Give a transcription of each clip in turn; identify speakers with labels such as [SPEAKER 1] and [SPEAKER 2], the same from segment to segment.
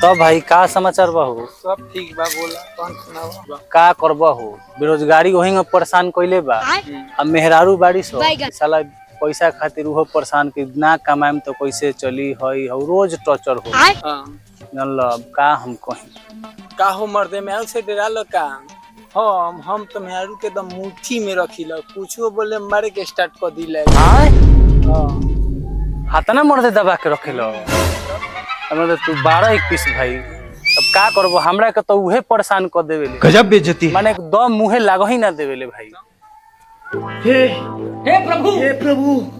[SPEAKER 1] तो भाई का समाचार बहू।
[SPEAKER 2] सब ठीक बा। बोला कौन सुनावा।
[SPEAKER 1] का करबा हो बेरोजगारी वही में परेशान कइले बा। अब मेहरारू बाड़ी सो साला पैसा खातिर वो परेशान के ना कमाएम तो कैसे चली हई हो रोज टॉर्चर हो। जानल का हम कहीं
[SPEAKER 2] का हो मर्दे मेहर से डरा लो का। हम तो मेहरू के दम मुट्ठी में रखिला कुछो बोले मारे के स्टार्ट कर दिले।
[SPEAKER 1] हां
[SPEAKER 2] हां
[SPEAKER 1] हाथ ना मर्दे दबा के रखेलो। मतलब तू 12-21 भाई अब का करबो हमरा के तो उहे परेशान कर देवेले।
[SPEAKER 3] गजब बेइज्जती
[SPEAKER 1] माने एकदम मुहे लागो ही ना देवेले भाई।
[SPEAKER 4] हे हे प्रभु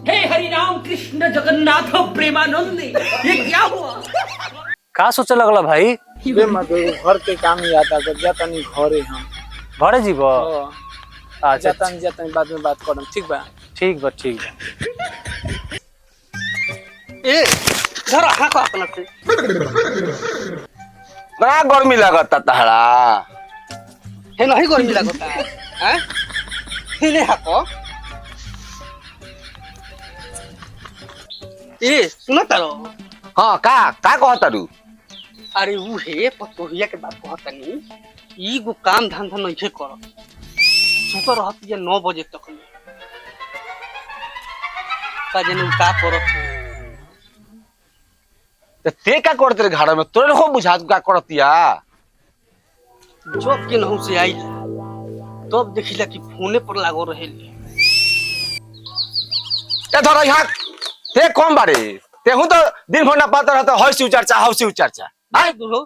[SPEAKER 4] हे हरि राम कृष्ण जगन्नाथ प्रेमानंद ये क्या हुआ।
[SPEAKER 1] का सोचे लगला भाई।
[SPEAKER 2] बे मत घर के काम ही आता कर जाता नहीं घरे हम
[SPEAKER 1] घरे जीवो। अच्छा
[SPEAKER 2] जाता बाद में बात करम ठीक बा।
[SPEAKER 1] ठीक बा।
[SPEAKER 4] ए जरा हाँ को अपना से
[SPEAKER 5] बड़ा गर्मी लगता तहरा।
[SPEAKER 4] हे नहीं गर्मी लगता है हैं हे ने हाको ए सुनो तारो।
[SPEAKER 5] हाँ का कहता रू।
[SPEAKER 4] अरे वो हे पतोहिया के बात कहतनी ई गो काम धंधा नहीं कर सुतो रहती है 9 बजे तक में का जने का करत
[SPEAKER 5] ते का करते रे घर में तोरे हो बुझा का करतिया।
[SPEAKER 4] जब के नहु से आई तब देखिला कि फोने पर लागो रहेली।
[SPEAKER 5] ए धर यहाँ ते कम बारे ते हूं तो दिन भर ना पाता रहता हौसी चर्चा
[SPEAKER 4] आई दुहो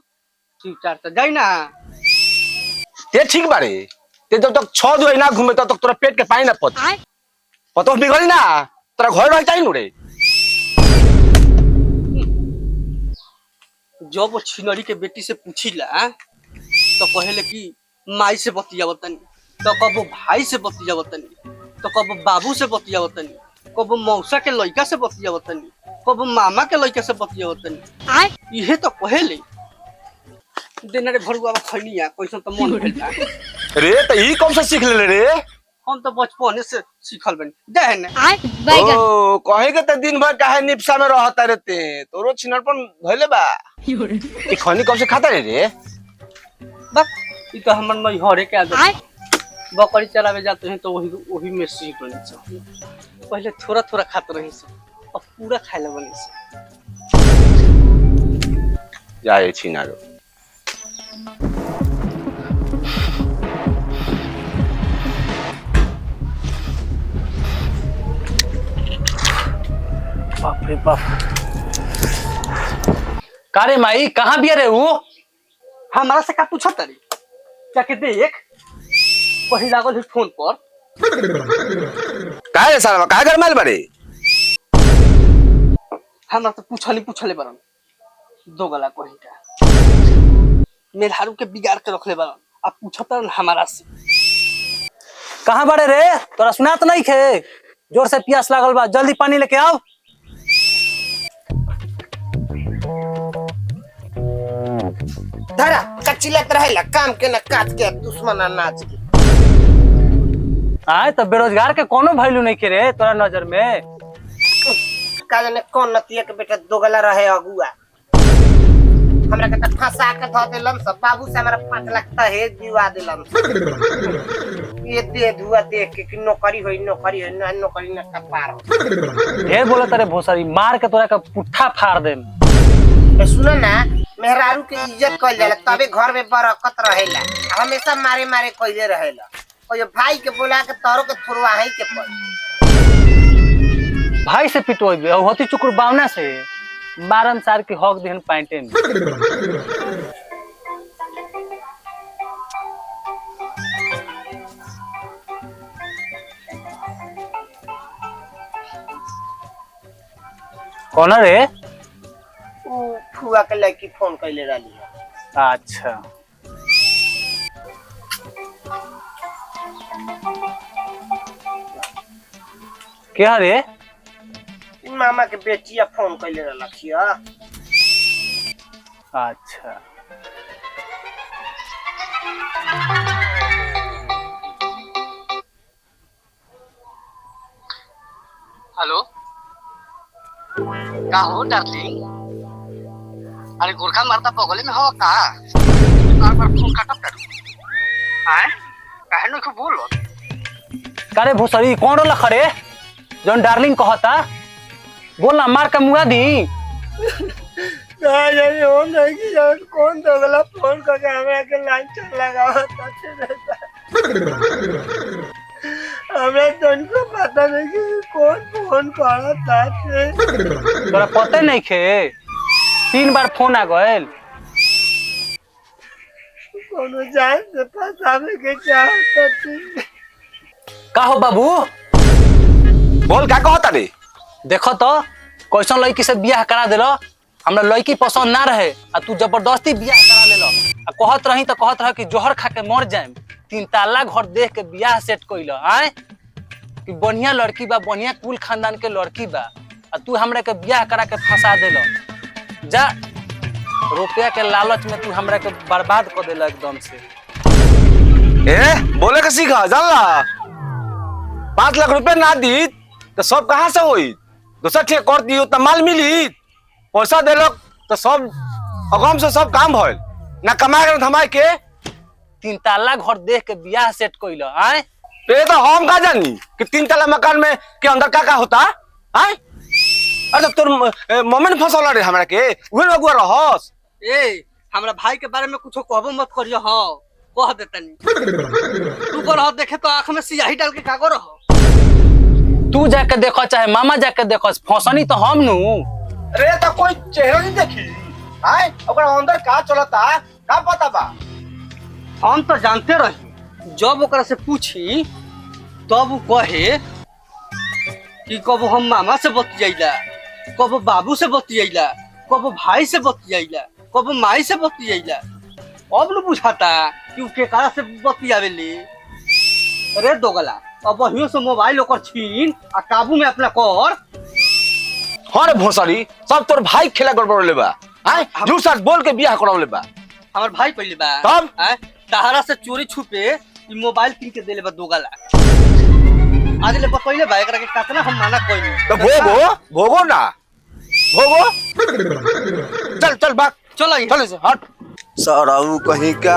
[SPEAKER 4] तू चार तो जाई ना
[SPEAKER 5] ते ठीक बारे ते जब तक 6 दुई ना घूमे तब तक तोरा पेट के पानी ना पतो बिगड़ी ना तोरा घर रह चाहिए रे।
[SPEAKER 4] जब वो छिनरी के बेटी से पूछीला तो कहेले कि माई से बतियावतनी तो कबो भाई से बतियावतनी तो कबो बाबू से बतियावतनी कबो मौसा के लड़का से बतियावतनी कबो मामा के लड़का से बतियावतनी इहे तो कहेले देना रे भरुआ खैनिया कैसन तो मन भेलता
[SPEAKER 5] रे त ई कौन से सीख ले रे।
[SPEAKER 4] हम तो बचपन से सीखल बनी दे ने
[SPEAKER 5] ओ कहे के त दिन भर काहे निपसा में रहता रहते तोरो छिनरपन भइले बा। ई खनी कब से खाता रे
[SPEAKER 4] बस ई तो हमर नहीं हरे के आदत बकरी चरावे जाते हैं तो वही में सीख बनी से पहले थोड़ा थोड़ा खाते रही से अब पूरा खाए लगे बनी से
[SPEAKER 5] जाए छिनारो।
[SPEAKER 1] बाप रे बाप। कारे माई कहाँ भी रे वो।
[SPEAKER 4] हमारा से का पूछा तारी जाके देख वही लागल है फोन पर।
[SPEAKER 5] काहे साला काहे घर माल बारे।
[SPEAKER 4] हमरा तो पूछले बरन दो गला कोही का मेहरारू के बिगाड़ के रखले बरन अब पूछता हमारा से।
[SPEAKER 1] कहाँ बड़े रे तोरा सुनात नहीं खे जोर से प्यास लागल बा जल्दी पानी लेके आओ।
[SPEAKER 6] धरा कच्चिलत रहेला काम के न काट के दुश्मन अनाज के।
[SPEAKER 1] आए तो बेरोजगार के कोनो वैल्यू नहीं के रे तोरा नजर में।
[SPEAKER 6] का जाने कौन नतिया के बेटा दोगला रहे अगुआ हमरा के त फंसा के ध देलन सब बाबू से हमरा 5 लाख दहेज दिवा देलन। ये दे दुआ देख के कि नौकरी होई ना नौकरी न कपार हो।
[SPEAKER 1] ढेर बोला तारे भोसरी मार के तोरा का पुट्ठा फाड़ देम।
[SPEAKER 6] सुनो ना मेहरारू के इज्जत कइल जाला तबे घर में बरकत रहेला हमेशा मारे मारे कइले रहेला और भाई के बोला के तोरो के थुरवाही के पड़
[SPEAKER 1] भाई से पिटोइबे होती चुकुर बावना से मारन सार के हक देहन पैंटे में। कौन रे
[SPEAKER 6] फुआ के लड़की फोन कइले रहली।
[SPEAKER 1] अच्छा क्या रे
[SPEAKER 6] मामा के बेटिया फोन कइले रहलखिया।
[SPEAKER 1] अच्छा
[SPEAKER 4] हेलो का हो डार्लिंग
[SPEAKER 5] अरे गोरखा मारता बगले में हो का बार बार फोन काटत कर आए काहे न को बोलो
[SPEAKER 1] करे भोसड़ी कौन रोला खरे जोन डार्लिंग कहता बोल ना मार के मुआ दी
[SPEAKER 6] हो नहीं कि कौन दोगला फोन करके हमरा के लांचर लगावता रहता हमें तुमको पता नहीं कि कौन फोन करता
[SPEAKER 1] तोरा पता नहीं खे 3 बार फोन आ गइल
[SPEAKER 6] कोनो जान से फंसावे के चाहता थी
[SPEAKER 1] का हो बाबू
[SPEAKER 5] बोल का कहता रे
[SPEAKER 1] देखो तो कैसन लड़की से बियाह करा देलो हमरा लड़की पसंद ना रहे आ तू जबरदस्ती बियाह करा लेलो आ कहत रही तो कहत रह कि जोहर खा के मर जाएम 3 ताला घर देख के बियाह सेट कइलो आए कि बढ़िया लड़की बा बढ़िया कुल खानदान के लड़की बा आ तू हमरा के बियाह करा के फंसा देलो जा रुपया के लालच में तू हमरा के बर्बाद कर देला एकदम से
[SPEAKER 5] ए बोले के सीखा जानला 5 लाख रुपए ना दी तो सब कहाँ से होई दूसरा ठेक कर दियो तो माल मिली पैसा देलक तो सब अगम से सब काम भइल ना कमा के धमाई के
[SPEAKER 1] 3 ताला घर देख के बियाह सेट कइलो आए
[SPEAKER 5] ये तो हम का जानी कि 3 ताला मकान में के अंदर का होता आए अरे तोर मम्मी ने फंसौला रे हमरा के उहे लगुआ रहस
[SPEAKER 4] ए हमरा भाई के बारे में कुछ कहबो मत करियो हां कह देतनी तू कर देखे तो आंख में सियाही डाल के कागो रहो
[SPEAKER 1] तू जाके देखो चाहे मामा जाके देखो फंसनी तो हम नु
[SPEAKER 5] अरे तो कोई चेहरा नहीं देखी आए ओकरा अंदर का चलता का पता बा
[SPEAKER 4] हम तो जानते रही जब ओकरा से पूछी तब वो कहे कि कब हम मामा से बतियाइला कब बाबू से बतियाइला कब भाई से बतियाइला कब माई से बतियाइला अब न बुझाता कि केकरा से बतियावेली अरे दोगला अब वहियों से मोबाइल ओकर छीन आ काबू में अपना कर
[SPEAKER 5] हाँ रे भोसड़ी सब तोर भाई खेला गड़बड़ ले बा आए झूठ सच बोल के बियाह करावले बा
[SPEAKER 4] हमार भाई पहले बा
[SPEAKER 5] तब?
[SPEAKER 4] तहरा से चोरी छुपे ई मोबाइल किन के देले बा दोगला आज ले बतइले बा एकरा के कितना हम माना कोई
[SPEAKER 5] तो भोगो भोगो ना भोगो चल चल भाग
[SPEAKER 4] चलो
[SPEAKER 5] चल से हट सराऊ कहीं का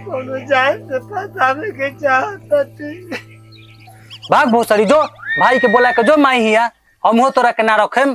[SPEAKER 6] कोनो जान से फंसावे के चाहता थी
[SPEAKER 1] भाग भोसड़ी जो भाई के बोला के जो माई हिया हम हो तोरा के ना रखेम